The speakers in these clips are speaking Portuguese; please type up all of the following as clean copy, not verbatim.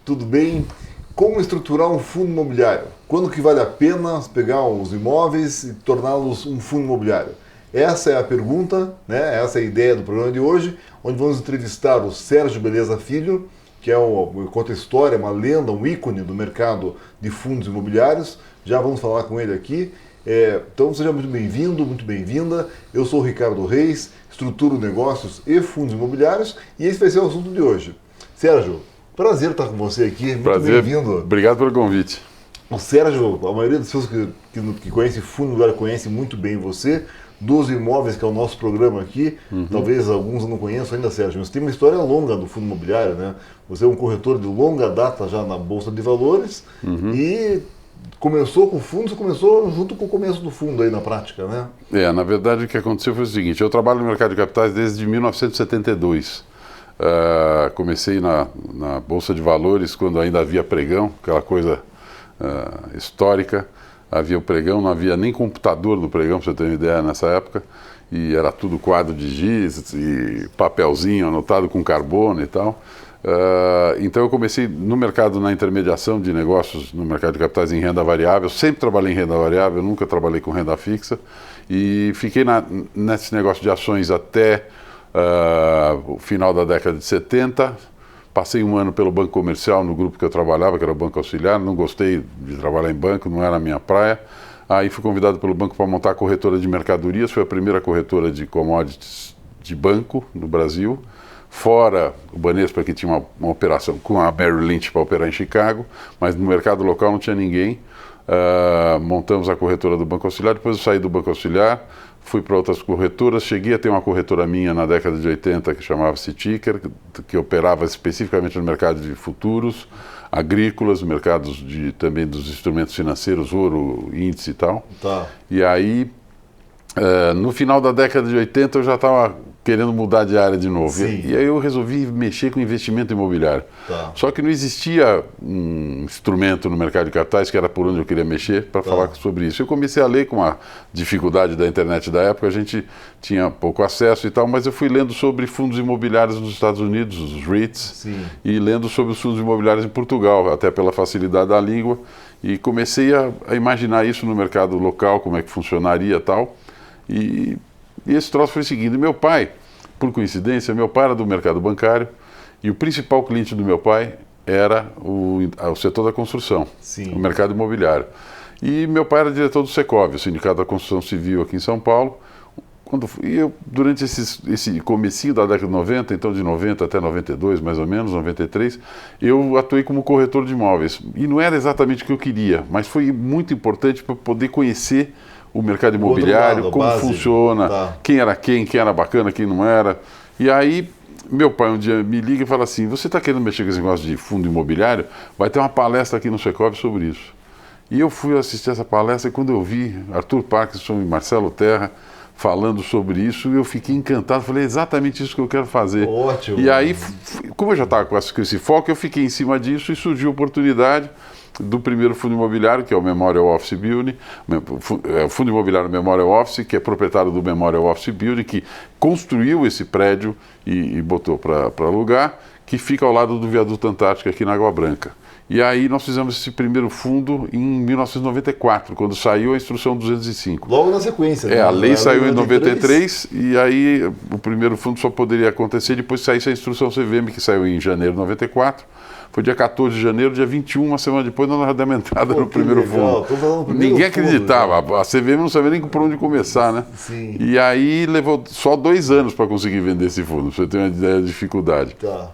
tudo bem? Como estruturar um fundo imobiliário? Quando que vale a pena pegar os imóveis e torná-los um fundo imobiliário? Essa é a pergunta, né? Essa é a ideia do programa de hoje, onde vamos entrevistar o Sérgio Beleza Filho, que conta história, uma lenda, um ícone do mercado de fundos imobiliários. Já vamos falar com ele aqui. Então seja muito bem-vindo, muito bem-vinda. Eu sou o Ricardo Reis, estruturo negócios e fundos imobiliários, e esse vai ser o assunto de hoje. Sérgio, prazer estar com você aqui, muito bem-vindo. Obrigado pelo convite. O Sérgio, a maioria das pessoas que conhecem fundo imobiliário conhece muito bem você, dos imóveis, que é o nosso programa aqui. Talvez alguns não conheçam ainda, Sérgio, mas tem uma história longa do fundo imobiliário, né? Você é um corretor de longa data já na Bolsa de Valores e começou com fundos, começou junto com o começo do fundo aí na prática, né? Na verdade o que aconteceu foi o seguinte, eu trabalho no mercado de capitais desde 1972. Comecei na Bolsa de Valores quando ainda havia pregão, aquela coisa histórica. Havia o pregão, não havia nem computador no pregão, para você ter uma ideia, nessa época. E era tudo quadro de giz e papelzinho anotado com carbono e tal. Então eu comecei no mercado, na intermediação de negócios, no mercado de capitais em renda variável. Sempre trabalhei em renda variável, nunca trabalhei com renda fixa. E fiquei nesse negócio de ações até o final da década de 70. Passei um ano pelo Banco Comercial, no grupo que eu trabalhava, que era o Banco Auxiliar. Não gostei de trabalhar em banco, não era a minha praia. Aí fui convidado pelo banco para montar a corretora de mercadorias. Foi a primeira corretora de commodities de banco no Brasil. Fora o Banespa, que tinha uma operação com a Merrill Lynch para operar em Chicago, mas no mercado local não tinha ninguém. Montamos a corretora do Banco Auxiliar. Depois eu saí do Banco Auxiliar, fui para outras corretoras, cheguei a ter uma corretora minha na década de 80 que chamava-se Ticker, que operava especificamente no mercado de futuros, agrícolas, mercados também dos instrumentos financeiros, ouro, índice e tal. Tá. E aí, no final da década de 80 eu já estava querendo mudar de área de novo. E aí eu resolvi mexer com investimento imobiliário. Tá. Só que não existia um instrumento no mercado de capitais, que era por onde eu queria mexer, para falar sobre isso. Eu comecei a ler com a dificuldade da internet da época, a gente tinha pouco acesso e tal, mas eu fui lendo sobre fundos imobiliários nos Estados Unidos, os REITs, e lendo sobre os fundos imobiliários em Portugal, até pela facilidade da língua, e comecei a imaginar isso no mercado local, como é que funcionaria e tal. E esse troço foi seguindo. Meu pai, por coincidência, meu pai era do mercado bancário e o principal cliente do meu pai era o setor da construção, o mercado imobiliário. E meu pai era diretor do Secov, o Sindicato da Construção Civil aqui em São Paulo. Durante esse comecinho da década de 90, então de 90 até 92, mais ou menos, 93, eu atuei como corretor de imóveis. E não era exatamente o que eu queria, mas foi muito importante para poder conhecer o mercado imobiliário, como funciona, quem era bacana, quem não era. E aí, meu pai um dia me liga e fala assim, você está querendo mexer com esse negócio de fundo imobiliário? Vai ter uma palestra aqui no Secov sobre isso. E eu fui assistir essa palestra e quando eu vi Arthur Parkinson e Marcelo Terra falando sobre isso, eu fiquei encantado, falei, é exatamente isso que eu quero fazer. Ótimo. E aí, como eu já estava com esse foco, eu fiquei em cima disso e surgiu a oportunidade do primeiro fundo imobiliário, que é o Memorial Office Building, o Fundo Imobiliário Memorial Office, que é proprietário do Memorial Office Building, que construiu esse prédio e botou para alugar, que fica ao lado do Viaduto Antártica, aqui na Água Branca. E aí nós fizemos esse primeiro fundo em 1994, quando saiu a Instrução 205. Logo na sequência. A lei saiu em 93 e aí o primeiro fundo só poderia acontecer depois que saísse a Instrução CVM, que saiu em janeiro de 94. Foi dia 14 de janeiro, dia 21, uma semana depois, nós demos entrada no primeiro fundo. Ninguém acreditava, a CVM não sabia nem por onde começar, né? Sim. E aí levou só 2 anos para conseguir vender esse fundo, para você ter uma ideia da dificuldade. Tá.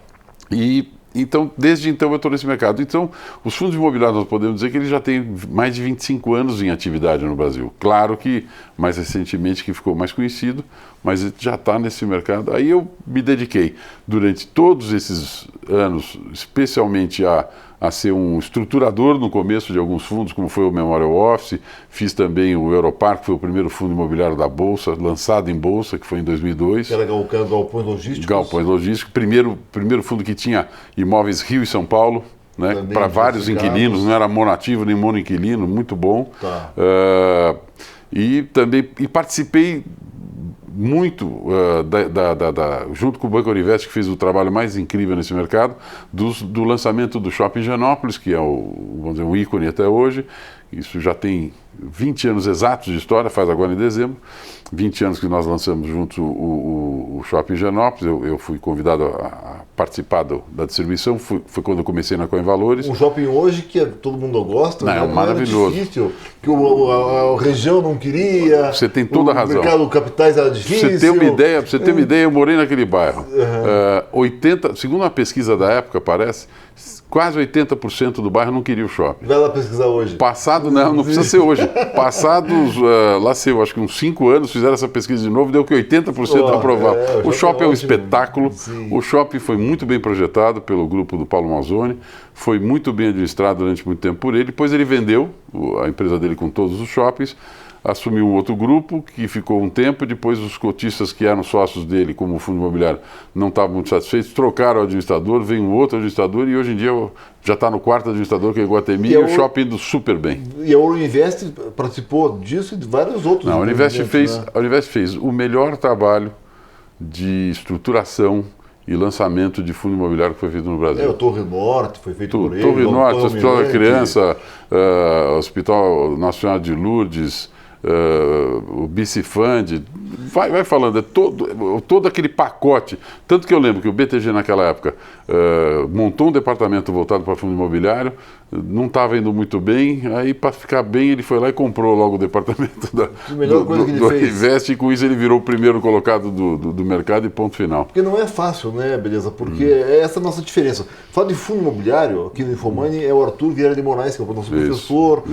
Então, desde então eu estou nesse mercado. Então, os fundos imobiliários, nós podemos dizer que eles já têm mais de 25 anos em atividade no Brasil. Claro que, mais recentemente, que ficou mais conhecido, mas já está nesse mercado. Aí eu me dediquei, durante todos esses anos, especialmente a ser um estruturador no começo de alguns fundos, como foi o Memorial Office. Fiz também o Europark, que foi o primeiro fundo imobiliário da Bolsa, lançado em Bolsa, que foi em 2002. Que era Galpões Logísticos. Galpões Logísticos, primeiro fundo que tinha imóveis Rio e São Paulo, né, para vários inquilinos, não era monoativo nem monoinquilino, muito bom. Tá. E participei muito, junto com o Banco Univest, que fez o trabalho mais incrível nesse mercado, do lançamento do Shopping Higienópolis, que é vamos dizer, um ícone até hoje. Isso já tem 20 anos exatos de história, faz agora em dezembro. 20 anos que nós lançamos juntos o Shopping Higienópolis. Eu fui convidado a participar da distribuição, foi quando eu comecei na Coinvalores. Um shopping hoje que todo mundo gosta, não, é maravilhoso. Difícil, que a região não queria. Você tem toda a razão. O mercado capitais era difícil. Pra você ter uma ideia, eu morei naquele bairro. 80, segundo uma pesquisa da época, parece, quase 80% do bairro não queria o shopping. Vai lá pesquisar hoje. Passado, não precisa ser hoje. Passados, eu acho que uns 5 anos, fizeram essa pesquisa de novo, deu que 80% aprovavam. O shopping é um espetáculo. Sim. O shopping foi muito bem projetado pelo grupo do Paulo Mazzoni, foi muito bem administrado durante muito tempo por ele. Depois ele vendeu a empresa dele com todos os shoppings, assumiu um outro grupo que ficou um tempo, depois os cotistas que eram sócios dele, como o fundo imobiliário, não estavam muito satisfeitos, trocaram o administrador, veio um outro administrador e hoje em dia já está no quarto administrador, que é Iguatemi, e o shopping indo super bem. E a Uninvest participou disso e de vários outros. Não, a Uninvest fez o melhor trabalho de estruturação e lançamento de fundo imobiliário que foi feito no Brasil. O Torre Norte foi feito por ele. Torre Norte, Hospital da Criança, Hospital Nacional de Lourdes, o Bicifund, vai falando, todo aquele pacote. Tanto que eu lembro que o BTG naquela época montou um departamento voltado para fundo imobiliário, não estava indo muito bem, aí para ficar bem ele foi lá e comprou logo o departamento do Invest, e com isso ele virou o primeiro colocado do mercado e ponto final. Porque não é fácil, né, beleza? Porque é essa a nossa diferença. Fala de fundo imobiliário, aqui no Infomani, é o Arthur Vieira de Moraes, que é o nosso professor,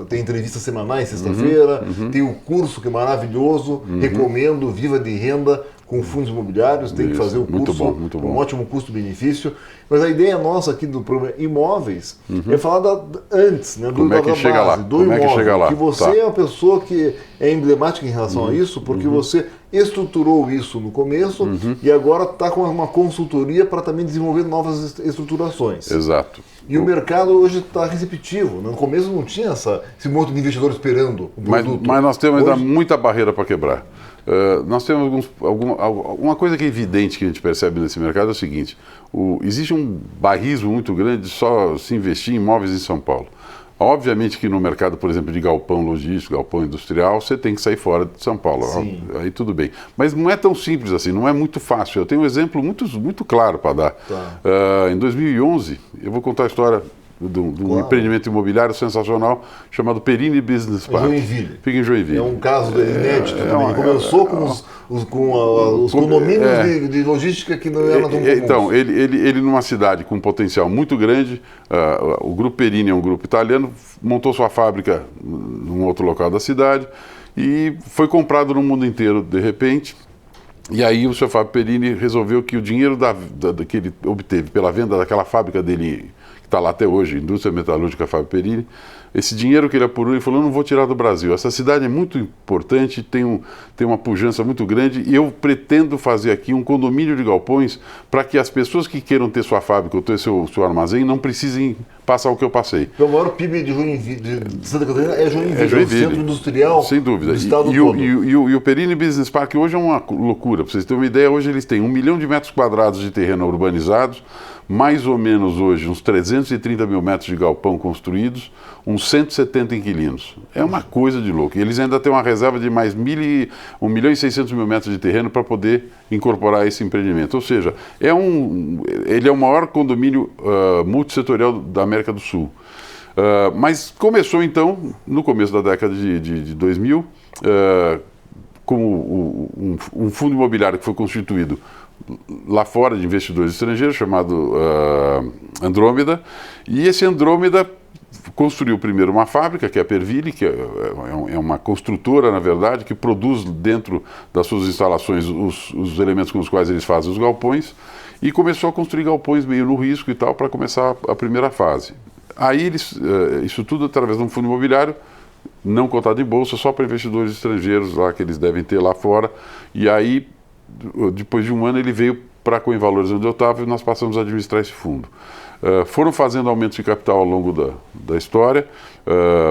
tem entrevistas semanais, sexta-feira, tem o curso que é maravilhoso, recomendo, Viva de Renda, com fundos imobiliários, tem que fazer o curso, muito bom. Um ótimo custo-benefício. Mas a ideia nossa aqui do programa Imóveis é falar antes, né, como é que chega lá? Do imóvel, que você é uma pessoa que é emblemática em relação a isso, porque você estruturou isso no começo e agora está com uma consultoria para também desenvolver novas estruturações. Exato. E o mercado hoje está receptivo. No começo não tinha esse monte de investidor esperando o produto. Mas nós temos ainda muita barreira para quebrar. Nós temos uma coisa que é evidente que a gente percebe nesse mercado é o seguinte: existe um barrismo muito grande de só se investir em imóveis em São Paulo. Obviamente que no mercado, por exemplo, de galpão logístico, galpão industrial, você tem que sair fora de São Paulo. Sim. Aí tudo bem. Mas não é tão simples assim, não é muito fácil. Eu tenho um exemplo muito claro para dar. Em 2011, eu vou contar a história de um empreendimento imobiliário sensacional chamado Perini Business Park. Joinville. Fica em Joinville. É um caso inédito também. Começou com os condomínios de logística que não eram tão comuns. Então, ele numa cidade com um potencial muito grande, o Grupo Perini é um grupo italiano, montou sua fábrica num outro local da cidade e foi comprado no mundo inteiro de repente. E aí o Sr. Fábio Perini resolveu que o dinheiro que ele obteve pela venda daquela fábrica dele, que está lá até hoje, Indústria Metalúrgica Fábio Perini, esse dinheiro que ele apurou, ele falou: não vou tirar do Brasil. Essa cidade é muito importante, tem uma pujança muito grande e eu pretendo fazer aqui um condomínio de galpões para que as pessoas que queiram ter sua fábrica ou ter seu armazém não precisem passar o que eu passei. O maior PIB de Santa Catarina é Joinville, é o centro industrial sem dúvida. Do estado todo. E o Perini Business Park hoje é uma loucura. Para vocês terem uma ideia, hoje eles têm 1 milhão de metros quadrados de terreno urbanizados, mais ou menos hoje uns 330 mil metros de galpão construídos, uns 170 inquilinos. É uma coisa de louco. E eles ainda têm uma reserva de mais 1 milhão e 600 mil metros de terreno para poder incorporar esse empreendimento. Ou seja, ele é o maior condomínio multissetorial da América do Sul. Mas começou então, no começo da década de 2000, como um fundo imobiliário que foi constituído lá fora de investidores estrangeiros, chamado Andrômeda, e esse Andrômeda construiu primeiro uma fábrica, que é a Perville, que é uma construtora, na verdade, que produz dentro das suas instalações os elementos com os quais eles fazem os galpões, e começou a construir galpões meio no risco e tal, para começar a primeira fase. Aí isso tudo através de um fundo imobiliário, não cotado em bolsa, só para investidores estrangeiros lá, que eles devem ter lá fora, e aí depois de um ano ele veio para a Coinvalores, onde eu estava, e nós passamos a administrar esse fundo. Foram fazendo aumentos de capital ao longo da história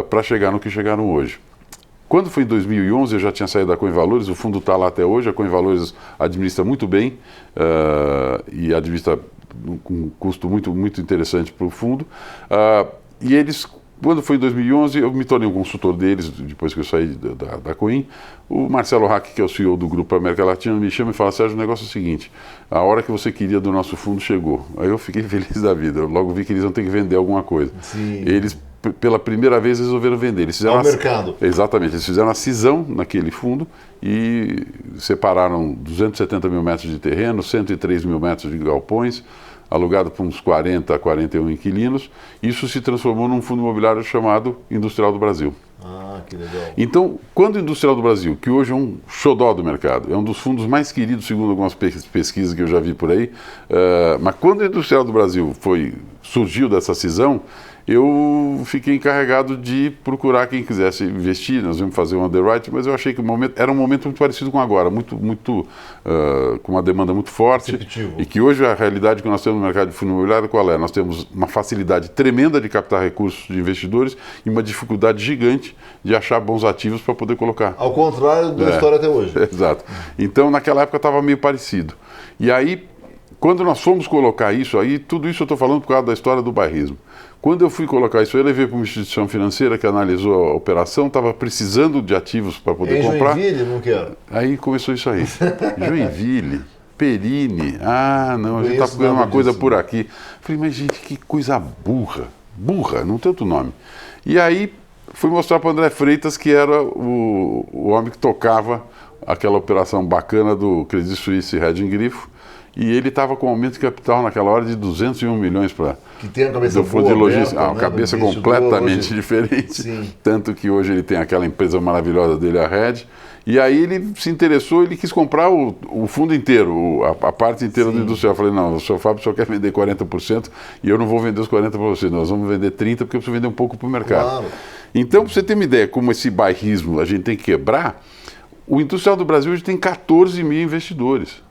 para chegar no que chegaram hoje. Quando foi em 2011, eu já tinha saído da Coinvalores, o fundo está lá até hoje, a Coinvalores administra muito bem e administra com um custo muito, muito interessante para o fundo. E eles, quando foi em 2011, eu me tornei um consultor deles, depois que eu saí da Coin. O Marcelo Hack, que é o CEO do Grupo América Latina, me chama e fala: Sérgio, o negócio é o seguinte, a hora que você queria do nosso fundo chegou. Aí eu fiquei feliz da vida, eu logo vi que eles iam ter que vender alguma coisa. Sim. Eles, pela primeira vez, resolveram vender. Eles fizeram mercado. Exatamente, eles fizeram uma cisão naquele fundo e separaram 270 mil metros de terreno, 103 mil metros de galpões, alugado para uns 40 a 41 inquilinos. Isso se transformou num fundo imobiliário chamado Industrial do Brasil. Ah, que legal. Então, quando o Industrial do Brasil, que hoje é um xodó do mercado, é um dos fundos mais queridos, segundo algumas pesquisas que eu já vi por aí, mas quando o Industrial do Brasil surgiu dessa cisão, eu fiquei encarregado de procurar quem quisesse investir. Nós íamos fazer um underwriting, mas eu achei que era um momento muito parecido com agora, com uma demanda muito forte. Receptivo. E que hoje a realidade que nós temos no mercado de fundo imobiliário qual é? Nós temos uma facilidade tremenda de captar recursos de investidores e uma dificuldade gigante de achar bons ativos para poder colocar. Ao contrário da história até hoje. Exato. Então, naquela época estava meio parecido. E aí, quando nós fomos colocar isso aí, tudo isso eu estou falando por causa da história do bairrismo. Quando eu fui colocar isso, eu levei para uma instituição financeira que analisou a operação, estava precisando de ativos para poder comprar. Joinville, não quero. Aí começou isso aí. Joinville, Perini, não, a gente está procurando uma coisa por aqui. Falei, mas gente, que coisa burra, não tem outro nome. E aí fui mostrar para o André Freitas, que era o homem que tocava aquela operação bacana do Credit Suisse Hedging Grifo. E ele estava com aumento de capital naquela hora de 201 milhões para... Que tem a cabeça do fundo de logística. Aberta, uma cabeça completamente diferente. Sim. Tanto que hoje ele tem aquela empresa maravilhosa dele, a Red. E aí ele se interessou, ele quis comprar o fundo inteiro, a parte inteira do industrial. Eu falei, não, o senhor Fábio só quer vender 40% e eu não vou vender os 40% para você, nós vamos vender 30% porque eu preciso vender um pouco para o mercado. Claro. Então, para você ter uma ideia como esse bairrismo a gente tem que quebrar, o Industrial do Brasil hoje tem 14 mil investidores.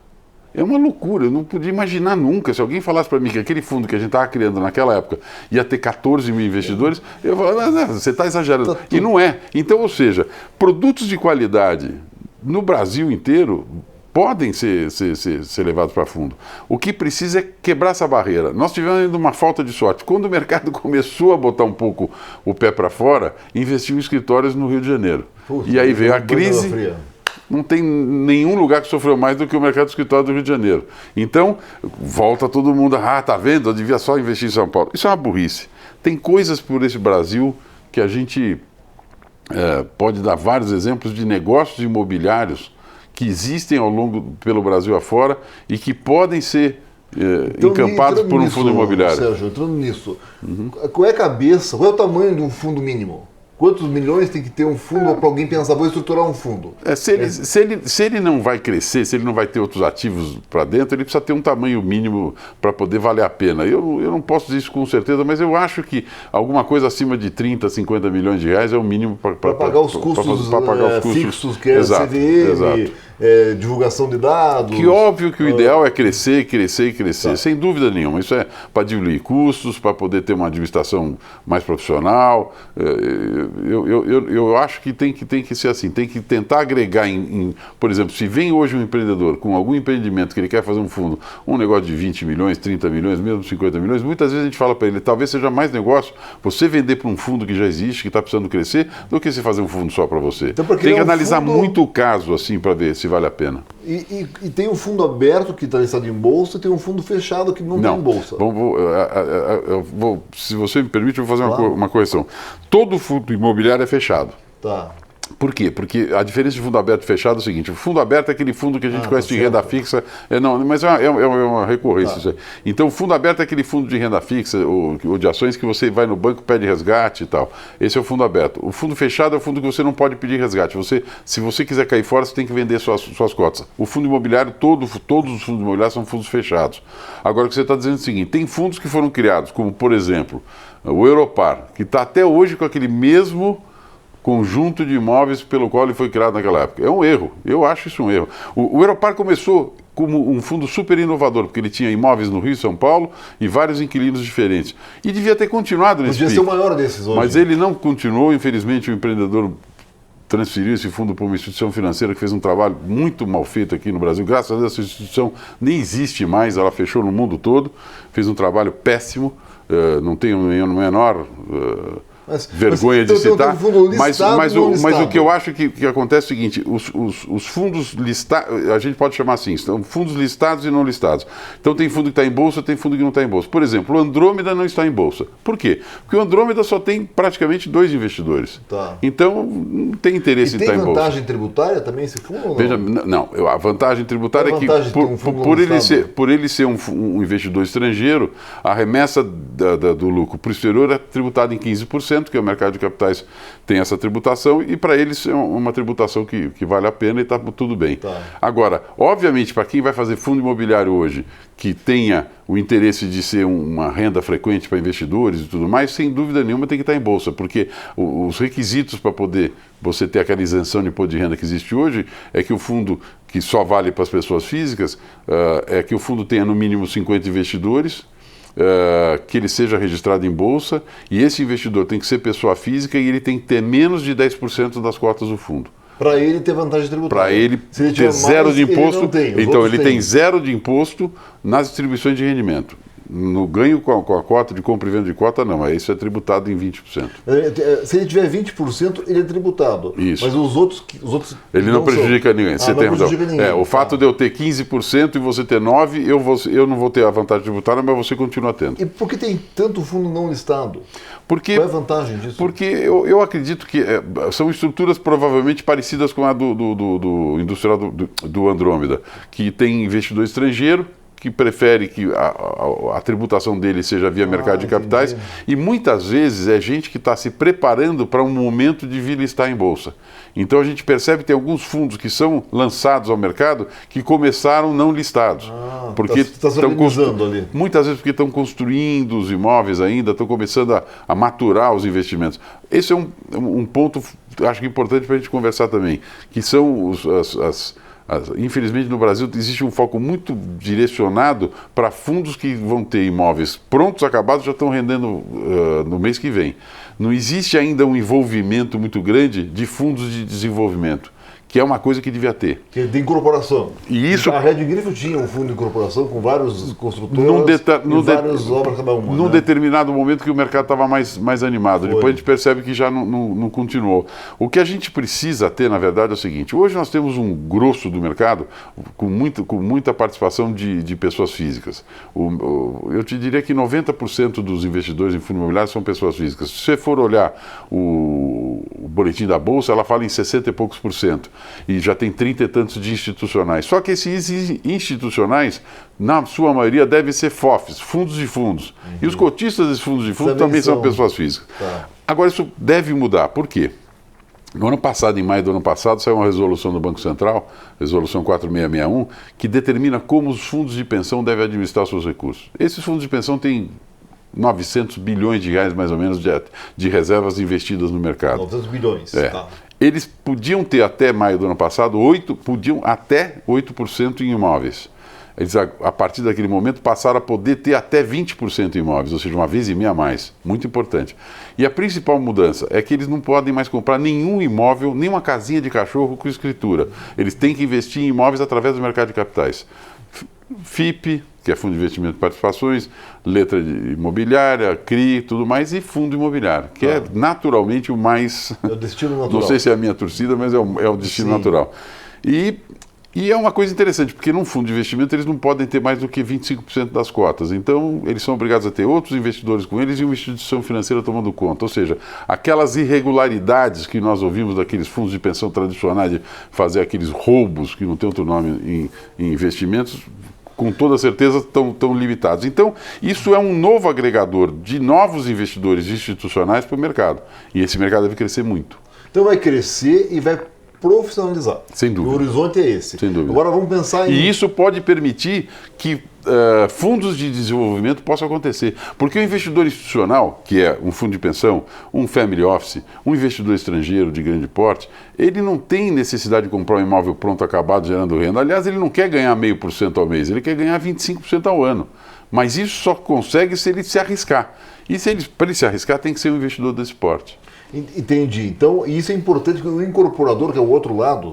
É uma loucura, eu não podia imaginar nunca. Se alguém falasse para mim que aquele fundo que a gente estava criando naquela época ia ter 14 mil investidores, eu falava, não, você está exagerando. E não é. Então, ou seja, produtos de qualidade no Brasil inteiro podem ser levados para fundo. O que precisa é quebrar essa barreira. Nós tivemos ainda uma falta de sorte. Quando o mercado começou a botar um pouco o pé para fora, investiu em escritórios no Rio de Janeiro. Puxa, e aí veio a crise. Não tem nenhum lugar que sofreu mais do que o mercado de escritório do Rio de Janeiro. Então, volta todo mundo, tá vendo? Eu devia só investir em São Paulo. Isso é uma burrice. Tem coisas por esse Brasil que a gente pode dar vários exemplos de negócios imobiliários que existem pelo Brasil afora e que podem ser encampados por um fundo imobiliário. Sérgio, entrando nisso, qual é a cabeça, qual é o tamanho de um fundo mínimo? Quantos milhões tem que ter um fundo para alguém pensar, vou estruturar um fundo? Se ele não vai crescer, se ele não vai ter outros ativos para dentro, ele precisa ter um tamanho mínimo para poder valer a pena. Eu não posso dizer isso com certeza, mas eu acho que alguma coisa acima de 30, 50 milhões de reais é o mínimo para pagar os custos fixos, que é exato, CVM, exato. Divulgação de dados. Que óbvio que o ideal é crescer, tá. Sem dúvida nenhuma. Isso é para diluir custos, para poder ter uma administração mais profissional. Eu acho que tem que ser assim, tem que tentar agregar por exemplo, se vem hoje um empreendedor com algum empreendimento que ele quer fazer um fundo, um negócio de 20 milhões, 30 milhões, mesmo 50 milhões, muitas vezes a gente fala para ele, talvez seja mais negócio você vender para um fundo que já existe, que está precisando crescer, do que você fazer um fundo só para você. Então, tem que analisar muito o caso assim para ver se vale a pena. E tem um fundo aberto que está listado em bolsa e tem um fundo fechado que não tem em bolsa. Se você me permite, eu vou fazer uma correção. Todo fundo imobiliário é fechado. Tá. Por quê? Porque a diferença de fundo aberto e fechado é o seguinte, o fundo aberto é aquele fundo que a gente conhece de renda fixa, mas é uma recorrência isso aí. Então o fundo aberto é aquele fundo de renda fixa ou de ações que você vai no banco, pede resgate e tal. Esse é o fundo aberto. O fundo fechado é o fundo que você não pode pedir resgate. Se você quiser cair fora, você tem que vender suas cotas. O fundo imobiliário, todos os fundos imobiliários são fundos fechados. Agora o que você está dizendo é o seguinte, tem fundos que foram criados, como por exemplo, o Europar, que está até hoje com aquele mesmo conjunto de imóveis pelo qual ele foi criado naquela época. É um erro, eu acho isso um erro. O Europar começou como um fundo super inovador, porque ele tinha imóveis no Rio e São Paulo e vários inquilinos diferentes. E devia ter continuado nesse Podia ser o maior desses hoje. Mas ele não continuou, infelizmente o empreendedor transferiu esse fundo para uma instituição financeira que fez um trabalho muito mal feito aqui no Brasil. Graças a Deus, essa instituição nem existe mais, ela fechou no mundo todo, fez um trabalho péssimo, não tenho menor vergonha de citar, mas o que eu acho que acontece é o seguinte, os fundos listados, a gente pode chamar assim, são fundos listados e não listados. Então tem fundo que está em bolsa, tem fundo que não está em bolsa. Por exemplo, o Andrômeda não está em bolsa. Por quê? Porque o Andrômeda só tem praticamente 2 investidores. Tá. Então não tem interesse em estar em bolsa. Tem vantagem tributária também esse fundo? Ou não? Veja, não, a vantagem tributária é que por ele ser um investidor estrangeiro, a remessa do lucro para o exterior é tributada em 15%, que é o mercado de capitais tem essa tributação, e para eles é uma tributação que vale a pena e está tudo bem. Tá. Agora, obviamente, para quem vai fazer fundo imobiliário hoje, que tenha o interesse de ser uma renda frequente para investidores e tudo mais, sem dúvida nenhuma tem que estar em bolsa, porque os requisitos para poder você ter aquela isenção de imposto de renda que existe hoje é que o fundo, que só vale para as pessoas físicas, é que o fundo tenha no mínimo 50 investidores, que ele seja registrado em bolsa, e esse investidor tem que ser pessoa física e ele tem que ter menos de 10% das cotas do fundo. Para ele ter vantagem tributária. Para ele ter zero de imposto. Então ele tem zero de imposto nas distribuições de rendimento. No ganho com a cota de compra e venda de cota, não. Isso é tributado em 20%. Se ele tiver 20%, ele é tributado. Isso. Mas os outros ele não prejudica ninguém. Você tem razão. O fato de eu ter 15% e você ter 9%, eu não vou ter a vantagem tributária, mas você continua tendo. E por que tem tanto fundo não listado? Qual é a vantagem disso? Porque eu acredito que são estruturas provavelmente parecidas com a do industrial do Andrômeda, que tem investidor estrangeiro, que prefere que a tributação dele seja via mercado de capitais, entendi. E muitas vezes é gente que está se preparando para um momento de vir listar em bolsa. Então a gente percebe que tem alguns fundos que são lançados ao mercado que começaram não listados. Porque estão ali. Muitas vezes porque estão construindo os imóveis ainda, estão começando a maturar os investimentos. Esse é um ponto, acho que importante para a gente conversar também, que são infelizmente no Brasil existe um foco muito direcionado para fundos que vão ter imóveis prontos, acabados, já estão rendendo no mês que vem. Não existe ainda um envolvimento muito grande de fundos de desenvolvimento, que é uma coisa que devia ter. Que é de incorporação. E isso, a Red Grifo tinha um fundo de incorporação com vários construtores e várias obras cada uma. Num determinado momento que o mercado estava mais animado. Depois a gente percebe que já não continuou. O que a gente precisa ter, na verdade, é o seguinte. Hoje nós temos um grosso do mercado com muita participação de pessoas físicas. Eu te diria que 90% dos investidores em fundo imobiliário são pessoas físicas. Se você for olhar o boletim da Bolsa, ela fala em 60 e poucos %. E já tem 30 e tantos de institucionais. Só que esses institucionais, na sua maioria, devem ser FOFs, fundos de fundos. Uhum. E os cotistas desses fundos de fundos também são pessoas físicas. Tá. Agora, isso deve mudar. Por quê? No ano passado, em maio do ano passado, saiu uma resolução do Banco Central, resolução 4661, que determina como os fundos de pensão devem administrar seus recursos. Esses fundos de pensão têm 900 bilhões de reais, mais ou menos, de reservas investidas no mercado. 900 bilhões, tá. Eles podiam ter até maio do ano passado, até 8% em imóveis. Eles, a partir daquele momento, passaram a poder ter até 20% em imóveis, ou seja, 1,5 vezes a mais. Muito importante. E a principal mudança é que eles não podem mais comprar nenhum imóvel, nenhuma casinha de cachorro com escritura. Eles têm que investir em imóveis através do mercado de capitais. FIP, que é Fundo de Investimento de Participações, letra imobiliária, CRI, tudo mais, e fundo imobiliário, que é naturalmente o mais... É o destino natural. Não sei se é a minha torcida, mas é o destino natural. E é uma coisa interessante, porque num fundo de investimento eles não podem ter mais do que 25% das cotas. Então, eles são obrigados a ter outros investidores com eles e uma instituição financeira tomando conta. Ou seja, aquelas irregularidades que nós ouvimos daqueles fundos de pensão tradicionais de fazer aqueles roubos, que não tem outro nome, em investimentos, com toda certeza estão limitados. Então, isso é um novo agregador de novos investidores institucionais para o mercado. E esse mercado deve crescer muito. Então vai crescer e vai profissionalizar. Sem dúvida. O horizonte é esse. Sem dúvida. Agora vamos pensar em... E isso pode permitir que fundos de desenvolvimento possam acontecer. Porque o investidor institucional, que é um fundo de pensão, um family office, um investidor estrangeiro de grande porte, ele não tem necessidade de comprar um imóvel pronto, acabado, gerando renda. Aliás, ele não quer ganhar 0,5% ao mês, ele quer ganhar 25% ao ano. Mas isso só consegue se ele se arriscar. E para ele se arriscar, tem que ser um investidor desse porte. Entendi. Então, isso é importante, que o incorporador, que é o outro lado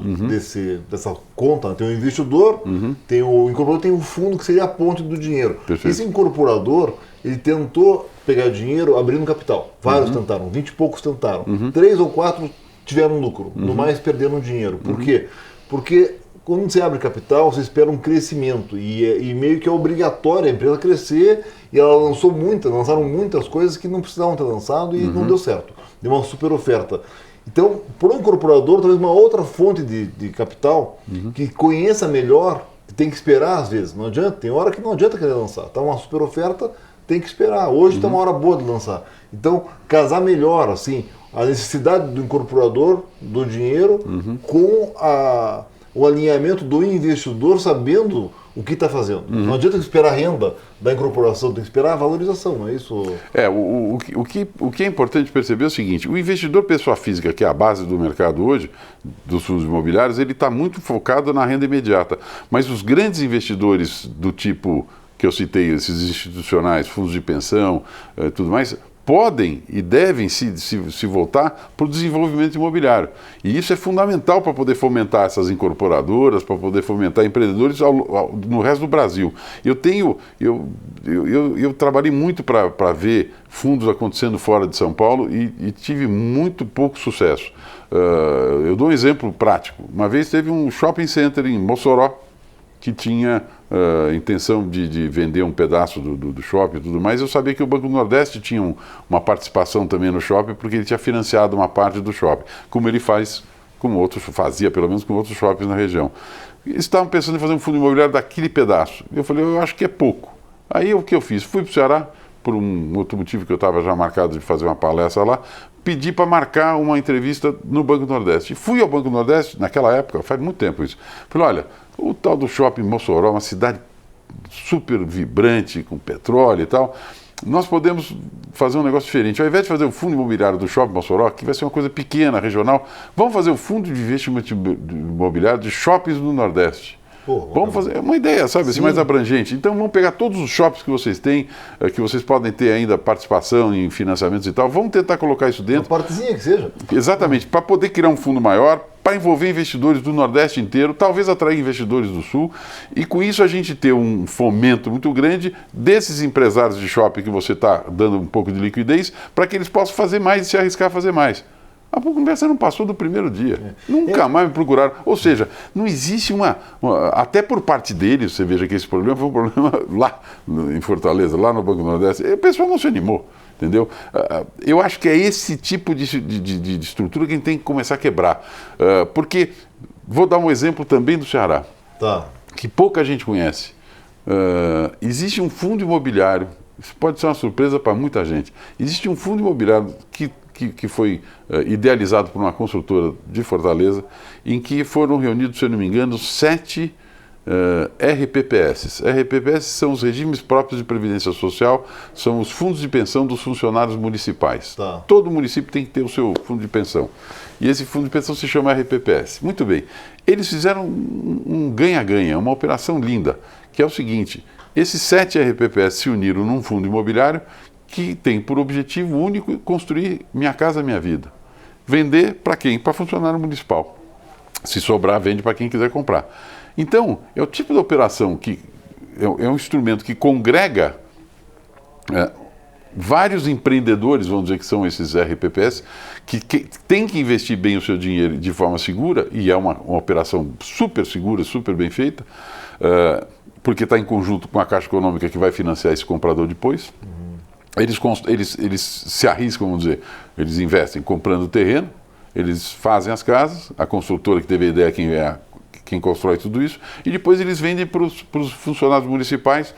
dessa conta, tem o investidor, tem o incorporador, tem o fundo, que seria a ponte do dinheiro. Perfeito. Esse incorporador, ele tentou pegar dinheiro abrindo capital. Vários tentaram, 20 e poucos tentaram. 3 ou 4 tiveram lucro, no mais perderam dinheiro. Por quê? Porque quando você abre capital, você espera um crescimento e meio que é obrigatório a empresa crescer, e ela lançaram muitas coisas que não precisavam ter lançado e não deu certo. Deu uma super oferta. Então, para o incorporador, talvez uma outra fonte de capital que conheça melhor, tem que esperar às vezes. Não adianta, tem hora que não adianta querer lançar. Está uma super oferta, tem que esperar. Hoje está uma hora boa de lançar. Então, casar melhor, assim, a necessidade do incorporador, do dinheiro, com o alinhamento do investidor sabendo o que está fazendo. Não adianta esperar a renda da incorporação, tem que esperar a valorização, não é isso? O que é importante perceber é o seguinte: o investidor pessoa física, que é a base do mercado hoje, dos fundos imobiliários, ele está muito focado na renda imediata. Mas os grandes investidores do tipo que eu citei, esses institucionais, fundos de pensão, tudo mais, podem e devem se voltar para o desenvolvimento imobiliário. E isso é fundamental para poder fomentar essas incorporadoras, para poder fomentar empreendedores no resto do Brasil. Eu trabalhei muito para ver fundos acontecendo fora de São Paulo e tive muito pouco sucesso. Eu dou um exemplo prático. Uma vez teve um shopping center em Mossoró que tinha intenção de vender um pedaço do shopping e tudo mais. Eu sabia que o Banco do Nordeste tinha uma participação também no shopping, porque ele tinha financiado uma parte do shopping, como ele fazia pelo menos com outros shoppings na região. Eles estavam pensando em fazer um fundo imobiliário daquele pedaço. Eu falei, eu acho que é pouco. Aí o que eu fiz? Fui para o Ceará, por um outro motivo que eu estava já marcado de fazer uma palestra lá, pedi para marcar uma entrevista no Banco do Nordeste. E fui ao Banco do Nordeste, naquela época, faz muito tempo isso. Falei, olha, o tal do shopping Mossoró, uma cidade super vibrante, com petróleo e tal, nós podemos fazer um negócio diferente. Ao invés de fazer o fundo imobiliário do shopping Mossoró, que vai ser uma coisa pequena, regional, vamos fazer o fundo de investimento imobiliário de shoppings do Nordeste. Vamos fazer uma ideia, sabe, assim, mais abrangente. Então vamos pegar todos os shoppings que vocês têm, que vocês podem ter ainda participação em financiamentos e tal, vamos tentar colocar isso dentro. Uma partezinha que seja. Exatamente, para poder criar um fundo maior, para envolver investidores do Nordeste inteiro, talvez atrair investidores do Sul, e com isso a gente ter um fomento muito grande desses empresários de shopping que você está dando um pouco de liquidez, para que eles possam fazer mais e se arriscar a fazer mais. A conversa não passou do primeiro dia. Nunca mais me procuraram. Ou seja, não existe até por parte deles, você veja que esse problema foi um problema lá em Fortaleza, lá no Banco do Nordeste, o pessoal não se animou, entendeu? Eu acho que é esse tipo de estrutura que a gente tem que começar a quebrar. Porque, vou dar um exemplo também do Ceará, que pouca gente conhece. Existe um fundo imobiliário, isso pode ser uma surpresa para muita gente, existe um fundo imobiliário que foi idealizado por uma construtora de Fortaleza, em que foram reunidos, se eu não me engano, 7 RPPS. RPPS são os regimes próprios de previdência social, são os fundos de pensão dos funcionários municipais. Todo município tem que ter o seu fundo de pensão. E esse fundo de pensão se chama RPPS. Muito bem. Eles fizeram um ganha-ganha, uma operação linda, que é o seguinte: esses 7 RPPS se uniram num fundo imobiliário que tem por objetivo único construir Minha Casa Minha Vida. Vender para quem? Para funcionário municipal. Se sobrar, vende para quem quiser comprar. Então, é o tipo de operação que é um instrumento que congrega vários empreendedores, vamos dizer que são esses RPPS, que tem que investir bem o seu dinheiro de forma segura, e é uma operação super segura, super bem feita, porque está em conjunto com a Caixa Econômica que vai financiar esse comprador depois. Eles se arriscam, vamos dizer, eles investem comprando terreno, eles fazem as casas, a construtora que teve a ideia quem constrói tudo isso, e depois eles vendem para os funcionários municipais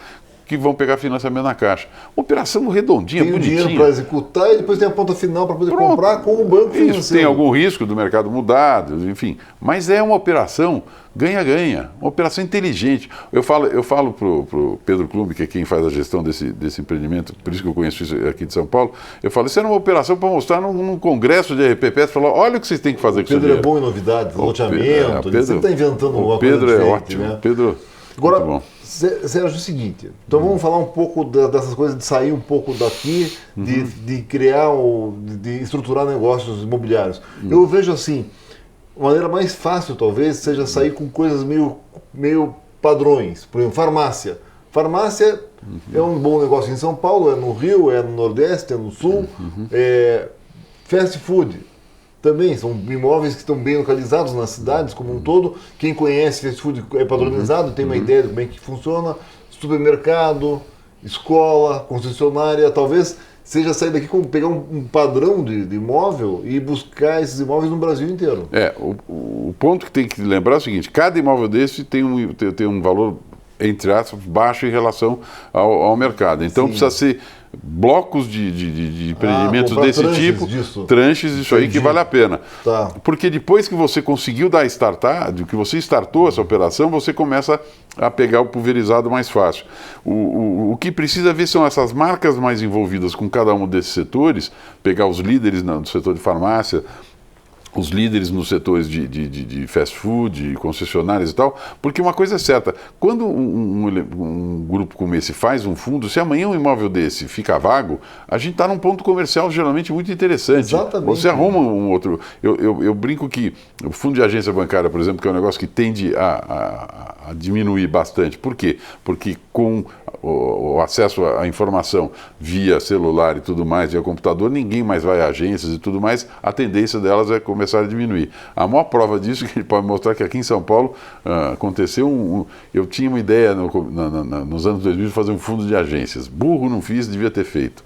que vão pegar financiamento na Caixa. Uma operação redondinha, bonitinha. Tem o dinheiro para executar e depois tem a ponta final para poder comprar com o banco financeiro. Isso, tem algum risco do mercado mudar, enfim. Mas é uma operação ganha-ganha, uma operação inteligente. Eu falo para o Pedro Klumbi, que é quem faz a gestão desse empreendimento, por isso que eu conheço isso aqui de São Paulo, eu falo, isso era uma operação para mostrar num congresso de RPPS, falar, olha o que vocês têm que fazer com isso. O Pedro é bom em novidades, loteamento, ele sempre está inventando uma coisa diferente. O Pedro é ótimo, né? Pedro... Agora, Muito bom. Sérgio, é o seguinte, então vamos falar um pouco dessas coisas, de sair um pouco daqui, de criar, de estruturar negócios imobiliários. Eu vejo assim, a maneira mais fácil talvez seja sair com coisas meio padrões, por exemplo, farmácia. Farmácia é um bom negócio em São Paulo, é no Rio, é no Nordeste, é no Sul. Fast food também são imóveis que estão bem localizados nas cidades como um todo. Quem conhece fast food é padronizado, tem uma ideia de como é que funciona. Supermercado, escola, concessionária, talvez seja sair daqui, pegar um padrão de imóvel e buscar esses imóveis no Brasil inteiro. O ponto que tem que lembrar é o seguinte, cada imóvel desse tem um valor, entre aspas, baixo em relação ao mercado. Então precisa ser blocos de empreendimentos desse tipo, tranches, isso aí que vale a pena. Tá. Porque depois que você conseguiu dar que você startou essa operação, você começa a pegar o pulverizado mais fácil. O que precisa ver são essas marcas mais envolvidas com cada um desses setores, pegar os líderes no setor de farmácia, os líderes nos setores de fast food, concessionárias e tal, porque uma coisa é certa, quando um grupo como esse faz um fundo, se amanhã um imóvel desse fica vago, a gente está num ponto comercial geralmente muito interessante. Exatamente. Você arruma um outro... Eu brinco que o fundo de agência bancária, por exemplo, que é um negócio que tende a diminuir bastante. Por quê? Porque com o acesso à informação via celular e tudo mais, via computador, ninguém mais vai a agências e tudo mais, a tendência delas é começar a diminuir. A maior prova disso, que ele pode mostrar, que aqui em São Paulo aconteceu eu tinha uma ideia nos anos 2000 de fazer um fundo de agências. Burro não fiz, devia ter feito.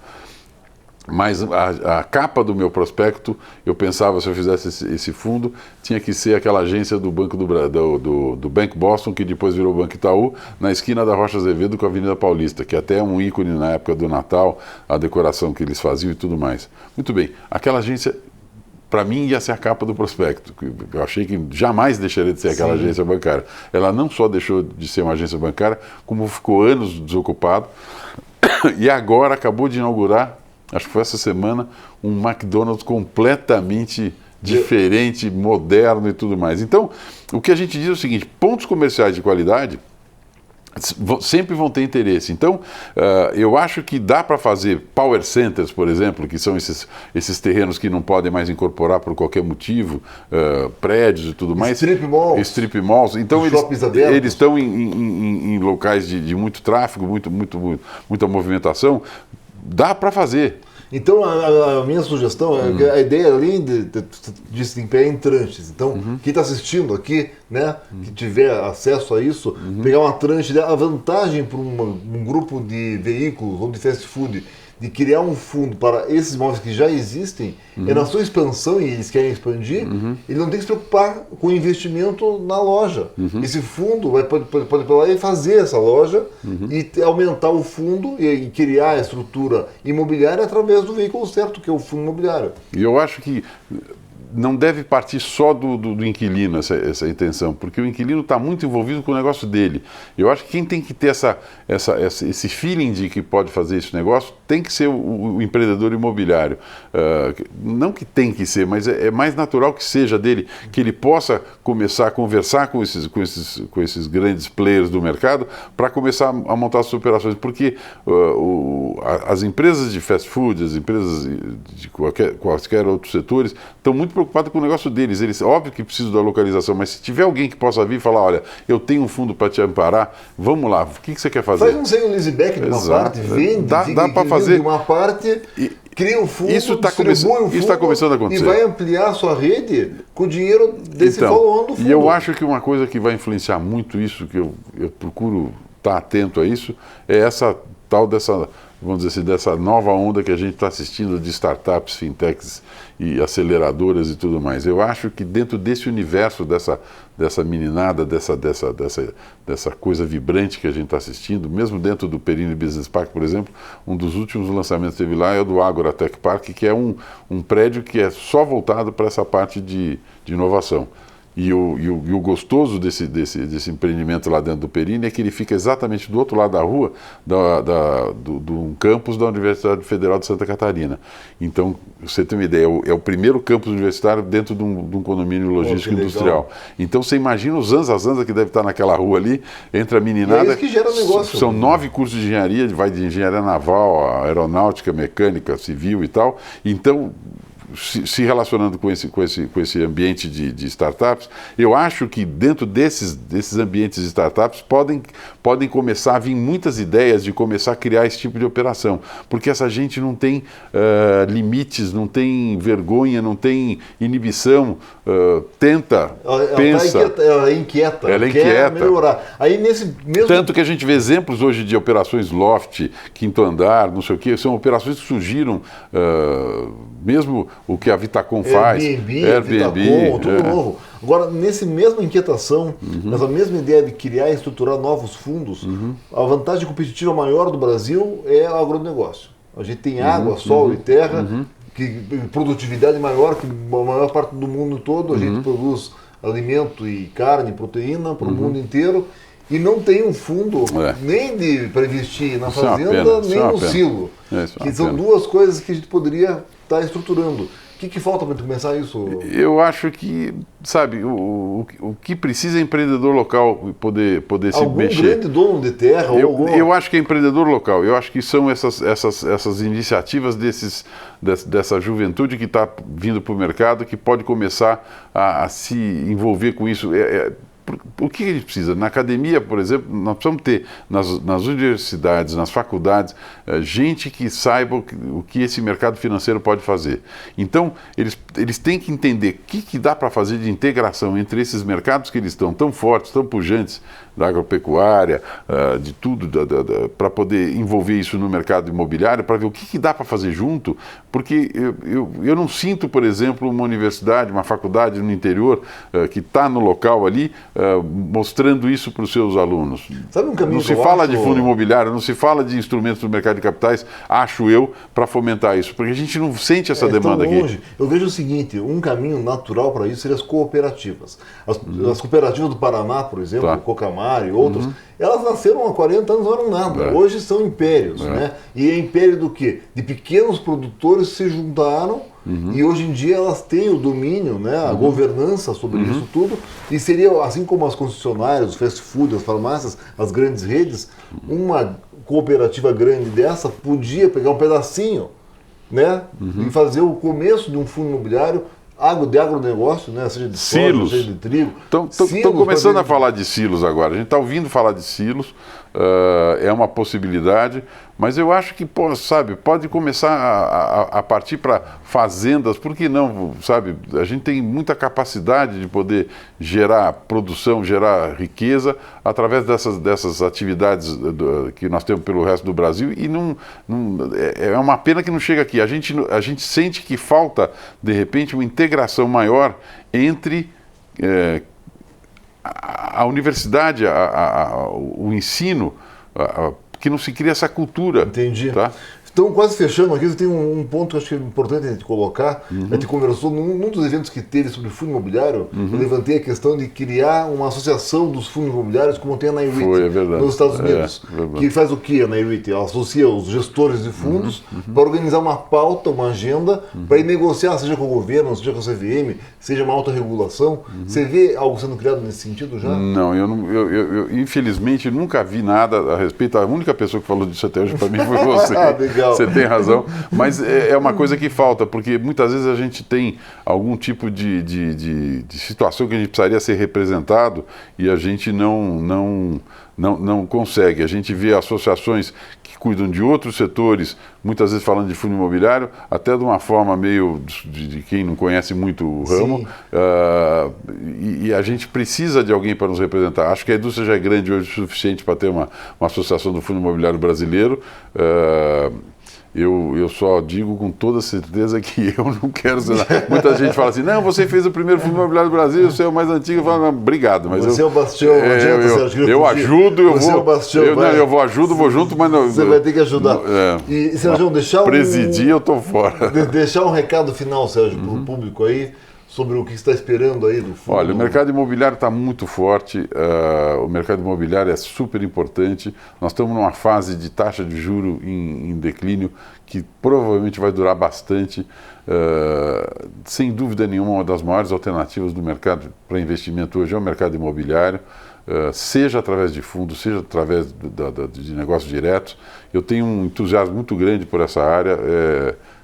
Mas a capa do meu prospecto, eu pensava, se eu fizesse esse fundo, tinha que ser aquela agência do Banco do Bank Boston, que depois virou Banco Itaú, na esquina da Rocha Azevedo com a Avenida Paulista, que até é um ícone na época do Natal, a decoração que eles faziam e tudo mais. Muito bem, aquela agência, para mim, ia ser a capa do prospecto. Eu achei que jamais deixaria de ser aquela agência bancária. Ela não só deixou de ser uma agência bancária, como ficou anos desocupado, e agora acabou de inaugurar, acho que foi essa semana, um McDonald's completamente diferente, moderno e tudo mais. Então, o que a gente diz é o seguinte, pontos comerciais de qualidade sempre vão ter interesse. Então, eu acho que dá para fazer power centers, por exemplo, que são esses terrenos que não podem mais incorporar por qualquer motivo, prédios e tudo mais. Strip malls. Então, eles estão em locais de muito tráfego, muita movimentação. Dá para fazer. Então, a minha sugestão é que a ideia, além de empenhar em tranches, então, quem está assistindo aqui, né, que tiver acesso a isso, pegar uma tranche, a vantagem para um grupo de veículos ou de fast food, de criar um fundo para esses imóveis que já existem, é na sua expansão, e eles querem expandir, ele não tem que se preocupar com o investimento na loja. Esse fundo pode ir lá e fazer essa loja e aumentar o fundo e criar a estrutura imobiliária através do veículo certo, que é o fundo imobiliário. E eu acho que não deve partir só do inquilino essa intenção, porque o inquilino está muito envolvido com o negócio dele. Eu acho que quem tem que ter esse feeling de que pode fazer esse negócio tem que ser o empreendedor imobiliário. Não que tem que ser, mas é mais natural que seja dele, que ele possa começar a conversar com esses grandes players do mercado para começar a montar suas operações, porque as empresas de fast food, as empresas de quaisquer outros setores, estão muito preocupados com o negócio deles. Eles, óbvio que precisam da localização, mas se tiver alguém que possa vir e falar, olha, eu tenho um fundo para te amparar, vamos lá, o que você quer fazer? Faz um sale leaseback de uma parte, vende, dá para fazer de uma parte, cria um fundo, isso está começando a acontecer. E vai ampliar a sua rede com o dinheiro desse follow-on do fundo. E eu acho que uma coisa que vai influenciar muito isso, que eu procuro estar atento a isso, é essa tal vamos dizer assim, dessa nova onda que a gente está assistindo de startups, fintechs e aceleradoras e tudo mais. Eu acho que dentro desse universo, dessa meninada, dessa coisa vibrante que a gente está assistindo, mesmo dentro do Perini Business Park, por exemplo, um dos últimos lançamentos que teve lá é o do Agora Tech Park, que é um prédio que é só voltado para essa parte de inovação. E o gostoso desse empreendimento lá dentro do Perini é que ele fica exatamente do outro lado da rua do campus da Universidade Federal de Santa Catarina. Então, você tem uma ideia, é o primeiro campus universitário dentro de um condomínio logístico industrial. Então, você imagina o zanza que deve estar naquela rua ali, entre a meninada. E é isso que gera negócio. São 9 cursos de engenharia, vai de engenharia naval, aeronáutica, mecânica, civil e tal. Então, se relacionando com esse ambiente de startups, eu acho que dentro desses ambientes de startups podem começar a vir muitas ideias de começar a criar esse tipo de operação, porque essa gente não tem limites, não tem vergonha, não tem inibição, tenta, pensa. Ela é inquieta, quer melhorar. Aí nesse mesmo... Tanto que a gente vê exemplos hoje de operações loft, quinto andar, não sei o quê, são operações que surgiram, mesmo o que a Vitacom faz, Airbnb, Vitacom, tudo novo. Agora, nessa mesma inquietação, nessa mesma ideia de criar e estruturar novos fundos, a vantagem competitiva maior do Brasil é o agronegócio. A gente tem água, sol e terra, que produtividade maior que a maior parte do mundo todo. A gente produz alimento e carne, proteína para o mundo inteiro. E não tem um fundo nem para investir na fazenda, nem no silo. Que são duas coisas que a gente poderia estar estruturando. O que falta para começar isso? Eu acho que, sabe, o que precisa é empreendedor local poder se mexer. Algum grande dono de terra? Eu acho que é empreendedor local. Eu acho que são essas iniciativas dessa juventude que está vindo para o mercado, que pode começar a se envolver com isso. O que a gente precisa? Na academia, por exemplo, nós precisamos ter nas universidades, nas faculdades, gente que saiba o que esse mercado financeiro pode fazer. Então, eles têm que entender o que dá para fazer de integração entre esses mercados que eles estão tão fortes, tão pujantes, da agropecuária, de tudo, para poder envolver isso no mercado imobiliário, para ver o que dá para fazer junto, porque eu não sinto, por exemplo, uma universidade, uma faculdade no interior que está no local ali, mostrando isso para os seus alunos. Sabe um caminho não se fala de fundo imobiliário, não se fala de instrumentos do mercado de capitais, acho eu, para fomentar isso, porque a gente não sente essa demanda aqui. Eu vejo o seguinte, um caminho natural para isso seria as cooperativas. As cooperativas do Paraná, por exemplo, o Cocamar e outras, elas nasceram há 40 anos, não eram nada. Hoje são impérios, né? E é império do quê? De pequenos produtores que se juntaram e hoje em dia elas têm o domínio, né? A governança sobre isso tudo, e seria, assim como as concessionárias, os fast food, as farmácias, as grandes redes, uma cooperativa grande dessa podia pegar um pedacinho, né? E fazer o começo de um fundo imobiliário de agronegócio, né? Seja de soja, seja de trigo. Estão começando a falar de silos agora. A gente está ouvindo falar de silos, é uma possibilidade, mas eu acho que, pode começar a partir para fazendas, por que não, sabe? A gente tem muita capacidade de poder gerar produção, gerar riqueza através dessas atividades que nós temos pelo resto do Brasil, e é uma pena que não chega aqui. A gente sente que falta, de repente, uma integração maior entre a universidade, o ensino, que não se cria essa cultura. Entendi. Tá? Então, quase fechando aqui, tem um ponto que eu acho que é importante a gente colocar. A gente conversou num dos eventos que teve sobre fundo imobiliário, eu levantei a questão de criar uma associação dos fundos imobiliários, como tem a NAIREIT nos Estados Unidos. Que faz o que a NAIREIT? Ela associa os gestores de fundos para organizar uma pauta, uma agenda, para ir negociar, seja com o governo, seja com a CVM, seja uma autorregulação. Você vê algo sendo criado nesse sentido já? Não, eu infelizmente nunca vi nada a respeito. A única pessoa que falou disso até hoje para mim foi você. Legal. Você tem razão, mas é uma coisa que falta, porque muitas vezes a gente tem algum tipo de situação que a gente precisaria ser representado e a gente não consegue. A gente vê associações que cuidam de outros setores, muitas vezes falando de fundo imobiliário, até de uma forma meio de quem não conhece muito o ramo, e a gente precisa de alguém para nos representar. Acho que a indústria já é grande hoje o suficiente para ter uma associação do fundo imobiliário brasileiro. Eu só digo com toda certeza que eu não quero ser nada. Muita gente fala assim, não, você fez o primeiro fundo imobiliário do Brasil, você é o mais antigo. Eu falo, não, obrigado. Mas você é o bastião, não adianta, Sérgio. Eu ajudo, eu você vou. É o bastião, eu vou junto, mas não. Você vai ter que ajudar. E, Sérgio, deixar presidir, eu estou fora. Deixar um recado final, Sérgio, para o público aí. sobre o que está esperando aí do fundo? Olha, o mercado imobiliário está muito forte, o mercado imobiliário é super importante. Nós estamos numa fase de taxa de juro em declínio que provavelmente vai durar bastante. Sem dúvida nenhuma, uma das maiores alternativas do mercado para investimento hoje é o mercado imobiliário, seja através de fundos, seja através de negócios diretos. Eu tenho um entusiasmo muito grande por essa área.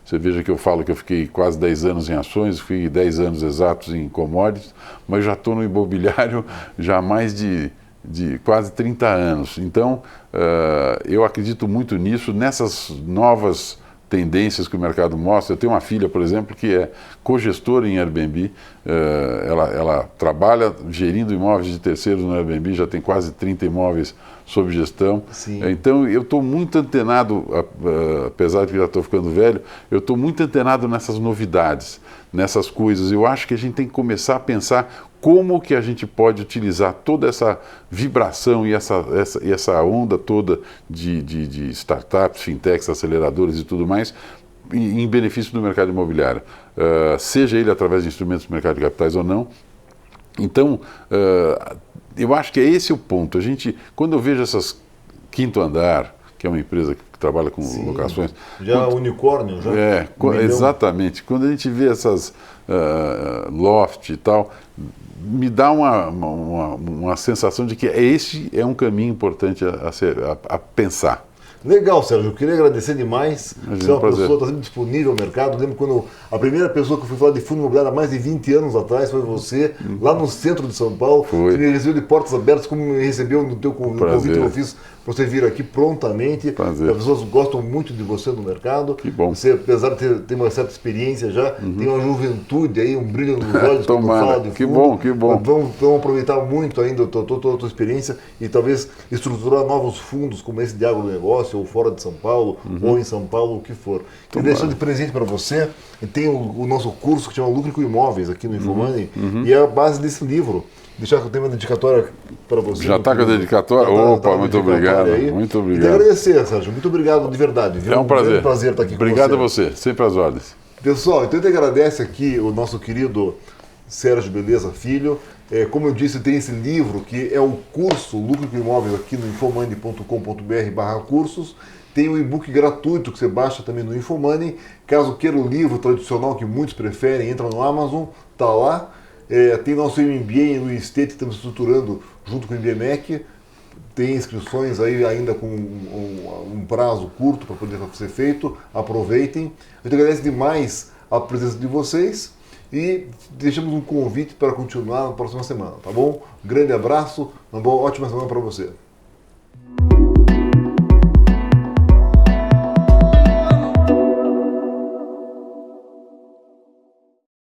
Você veja que eu falo que eu fiquei quase 10 anos em ações, fui 10 anos exatos em commodities, mas já estou no imobiliário já há mais de quase 30 anos. Então, eu acredito muito nisso, nessas novas tendências que o mercado mostra. Eu tenho uma filha, por exemplo, que é cogestora em Airbnb. Ela trabalha gerindo imóveis de terceiros no Airbnb, já tem quase 30 imóveis sob gestão. Sim. Então, eu estou muito antenado, apesar de que já estou ficando velho, eu estou muito antenado nessas novidades, nessas coisas. Eu acho que a gente tem que começar a pensar como que a gente pode utilizar toda essa vibração e essa onda toda de startups, fintechs, aceleradoras e tudo mais, em benefício do mercado imobiliário, seja ele através de instrumentos do mercado de capitais ou não. Então, eu acho que é esse o ponto. Quando eu vejo essas Quinto Andar, que é uma empresa que trabalha com locações... Já unicórnio, já? Exatamente. Quando a gente vê essas loft e tal, me dá uma sensação de que esse é um caminho importante a pensar. Legal, Sérgio. Eu queria agradecer demais. Imagina, Você é uma prazer. pessoa que está sempre disponível ao mercado. Eu lembro quando a primeira pessoa que eu fui falar de fundo imobiliário há mais de 20 anos atrás foi você, lá no centro de São Paulo. Foi. Você me recebeu de portas abertas, como me recebeu no teu convite que eu fiz para você vir aqui prontamente. Prazer. As pessoas gostam muito de você no mercado. Que bom. Você, apesar de ter uma certa experiência já, tem uma juventude aí, um brilho nos olhos quando Tomara. fala de fundo. Que bom, que bom. Vamos aproveitar muito ainda toda a tua experiência e talvez estruturar novos fundos como esse de agronegócio, ou fora de São Paulo, ou em São Paulo, o que for. E deixando de presente para você, tem o nosso curso que chama Lucre com Imóveis aqui no Infomoney, e é a base desse livro. Deixar que eu tenho uma dedicatória para você. Já está com a dedicatória? Opa, muito obrigado. Muito obrigado. E te agradecer, Sérgio. Muito obrigado de verdade. Viu? É um prazer. É um prazer estar aqui Obrigado com você. a você. Sempre às ordens. Pessoal, então a gente agradece aqui o nosso querido Sérgio Beleza Filho. Como eu disse, tem esse livro que é o curso Lucre com Imóveis aqui no infomoney.com.br/cursos. Tem o e-book gratuito que você baixa também no Infomoney. Caso queira o livro tradicional que muitos preferem, entra no Amazon, tá lá. Tem nosso MBA no Estate que estamos estruturando junto com o IBMEC. Tem inscrições aí ainda com um prazo curto para poder ser feito. Aproveitem. A gente agradece demais a presença de vocês e deixamos um convite para continuar na próxima semana, tá bom? Grande abraço, uma ótima semana para você.